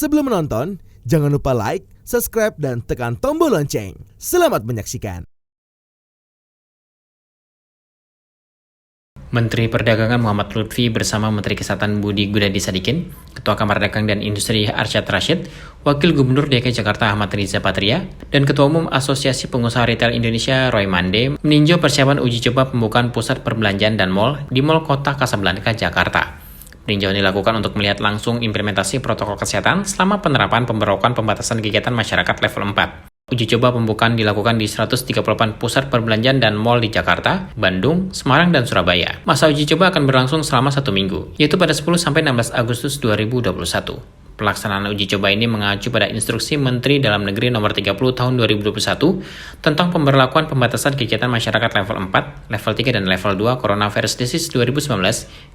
Sebelum menonton, jangan lupa like, subscribe, dan tekan tombol lonceng. Selamat menyaksikan. Menteri Perdagangan Muhammad Lutfi bersama Menteri Kesehatan Budi Gunadi Sadikin, Ketua Kamar Dagang dan Industri Arsyad Rashid, Wakil Gubernur DKI Jakarta Ahmad Riza Patria, dan Ketua Umum Asosiasi Pengusaha Retail Indonesia Roy Mande meninjau persiapan uji coba pembukaan pusat perbelanjaan dan mal di Mall Kota Kasablanka, Jakarta. Peninjauan dilakukan untuk melihat langsung implementasi protokol kesehatan selama penerapan pemberlakuan pembatasan kegiatan masyarakat level 4. Uji coba pembukaan dilakukan di 138 pusat perbelanjaan dan mal di Jakarta, Bandung, Semarang, dan Surabaya. Masa uji coba akan berlangsung selama 1 minggu, yaitu pada 10-16 Agustus 2021. Pelaksanaan uji coba ini mengacu pada Instruksi Menteri Dalam Negeri Nomor 30 Tahun 2021 tentang pemberlakuan pembatasan kegiatan masyarakat level 4, level 3, dan level 2 Coronavirus Disease 2019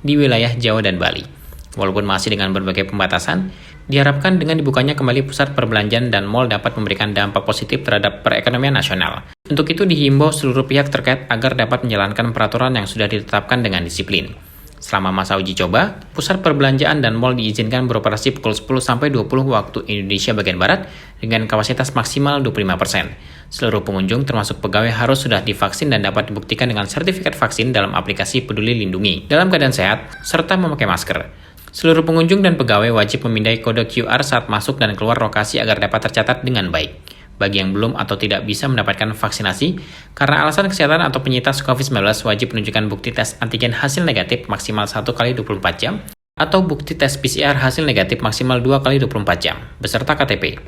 di wilayah Jawa dan Bali. Walaupun masih dengan berbagai pembatasan, diharapkan dengan dibukanya kembali pusat perbelanjaan dan mal dapat memberikan dampak positif terhadap perekonomian nasional. Untuk itu dihimbau seluruh pihak terkait agar dapat menjalankan peraturan yang sudah ditetapkan dengan disiplin. Selama masa uji coba, pusat perbelanjaan dan mal diizinkan beroperasi pukul 10-20 waktu Indonesia bagian Barat dengan kapasitas maksimal 25%. Seluruh pengunjung termasuk pegawai harus sudah divaksin dan dapat dibuktikan dengan sertifikat vaksin dalam aplikasi Peduli Lindungi, dalam keadaan sehat, serta memakai masker. Seluruh pengunjung dan pegawai wajib memindai kode QR saat masuk dan keluar lokasi agar dapat tercatat dengan baik. Bagi yang belum atau tidak bisa mendapatkan vaksinasi, karena alasan kesehatan atau penyintas COVID-19 wajib menunjukkan bukti tes antigen hasil negatif maksimal 1 kali 24 jam, atau bukti tes PCR hasil negatif maksimal 2 kali 24 jam, beserta KTP.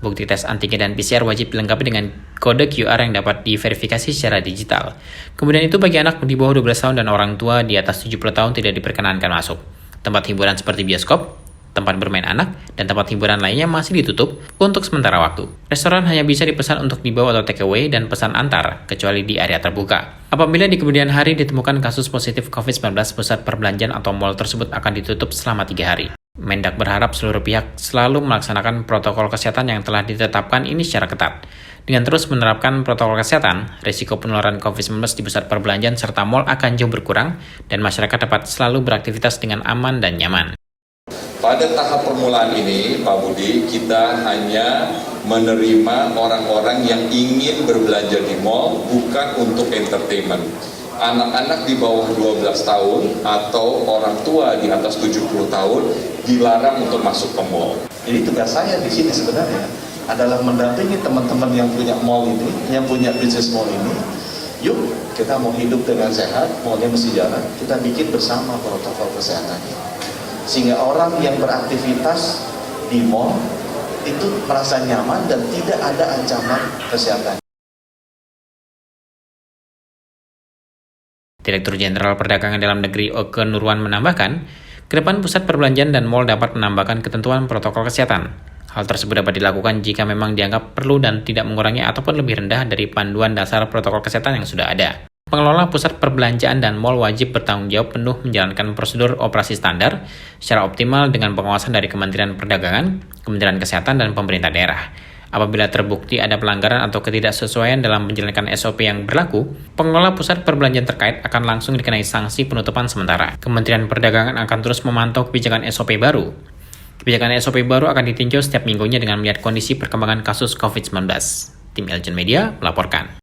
Bukti tes antigen dan PCR wajib dilengkapi dengan kode QR yang dapat diverifikasi secara digital. Kemudian itu bagi anak di bawah 12 tahun dan orang tua di atas 70 tahun tidak diperkenankan masuk. Tempat hiburan seperti bioskop, tempat bermain anak, dan tempat hiburan lainnya masih ditutup untuk sementara waktu. Restoran hanya bisa dipesan untuk dibawa atau take away dan pesan antar, kecuali di area terbuka. Apabila di kemudian hari ditemukan kasus positif COVID-19, pusat perbelanjaan atau mal tersebut akan ditutup selama 3 hari. Mendak berharap seluruh pihak selalu melaksanakan protokol kesehatan yang telah ditetapkan ini secara ketat. Dengan terus menerapkan protokol kesehatan, risiko penularan COVID-19 di pusat perbelanjaan serta mal akan jauh berkurang dan masyarakat dapat selalu beraktivitas dengan aman dan nyaman. Pada tahap permulaan ini, Pak Budi, kita hanya menerima orang-orang yang ingin berbelanja di mal, bukan untuk entertainment. Anak-anak di bawah 12 tahun atau orang tua di atas 70 tahun dilarang untuk masuk ke mal. Jadi tugas saya di sini sebenarnya adalah mendampingi teman-teman yang punya mall ini, yang punya bisnis mall ini. Yuk, kita mau hidup dengan sehat, mallnya mesti jalan. Kita bikin bersama protokol kesehatannya. Sehingga orang yang beraktivitas di mall itu merasa nyaman dan tidak ada ancaman kesehatan. Direktur Jenderal Perdagangan Dalam Negeri Oke Nurwan menambahkan, ke depan pusat perbelanjaan dan mal dapat menambahkan ketentuan protokol kesehatan. Hal tersebut dapat dilakukan jika memang dianggap perlu dan tidak mengurangi ataupun lebih rendah dari panduan dasar protokol kesehatan yang sudah ada. Pengelola pusat perbelanjaan dan mal wajib bertanggung jawab penuh menjalankan prosedur operasi standar secara optimal dengan pengawasan dari Kementerian Perdagangan, Kementerian Kesehatan, dan pemerintah daerah. Apabila terbukti ada pelanggaran atau ketidaksesuaian dalam menjalankan SOP yang berlaku, pengelola pusat perbelanjaan terkait akan langsung dikenai sanksi penutupan sementara. Kementerian Perdagangan akan terus memantau kebijakan SOP baru. Kebijakan SOP baru akan ditinjau setiap minggunya dengan melihat kondisi perkembangan kasus COVID-19. Tim Eljen Media melaporkan.